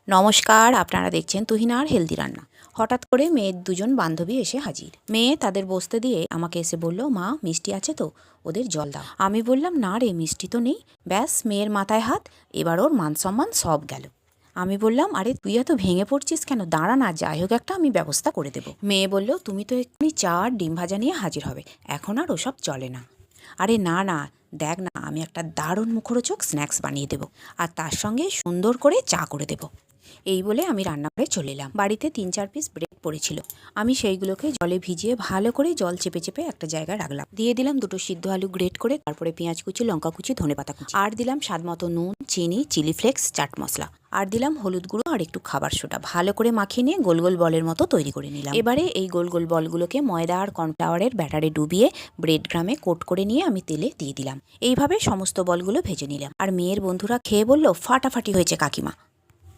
নমস্কার, আপনারা দেখছেন তুহিনার হেলদি রান্না। হঠাৎ করে মেয়ের দুজন বান্ধবী এসে হাজির। মেয়ে তাদের বসতে দিয়ে আমাকে এসে বলল, মা মিষ্টি আছে তো, ওদের জল দাও। আমি বললাম, না রে, মিষ্টি তো নেই। ব্যাস মেয়ের মাথায় হাত। এবার ওর মান সম্মান সব গেল। আমি বললাম, আরে তুই এত ভেঙে পড়ছিস কেন, দাঁড়া না, যাই হোক একটা আমি ব্যবস্থা করে দেবো। মেয়ে বলল, তুমি তো এক্ষুনি চা আর ডিম ভাজা নিয়ে হাজির হবে, এখন আর ওসব চলে না। আরে না না, দেখ না, আমি একটা দারুণ মুখরোচক স্ন্যাক্স বানিয়ে দেবো, আর তার সঙ্গে সুন্দর করে চা করে দেবো। এই বলে আমি রান্নাঘরে চলে এলাম। বাড়িতে 3-4 পিস ব্রেড পড়েছিল, আমি সেইগুলোকে জলে ভিজিয়ে ভালো করে জল চেপে চেপে একটা জায়গায় রাখলাম। দিয়ে দিলাম 2টো সিদ্ধ আলু গ্রেট করে, তারপরে পেঁয়াজ কুচি, লঙ্কা কুচি, ধনেপাতা কুচি, আর দিলাম স্বাদ মতো নুন, চিনি, চিলি ফ্লেক্স, চাট মশলা, আর দিলাম হলুদ গুঁড়ো আর একটু খাবার সোডা। ভালো করে মাখিয়ে নিয়ে গোল গোল বলের মতো তৈরি করে নিলাম। এবারে এই গোল গোল বলগুলোকে ময়দা আর কর্নফ্লাওয়ারের ব্যাটারে ডুবিয়ে ব্রেড গ্রামে কোট করে নিয়ে আমি তেলে দিয়ে দিলাম। এইভাবে সমস্ত বলগুলো ভেজে নিলাম, আর মেয়ের বন্ধুরা খেয়ে বলল, ফাটাফাটি হয়েছে কাকিমা।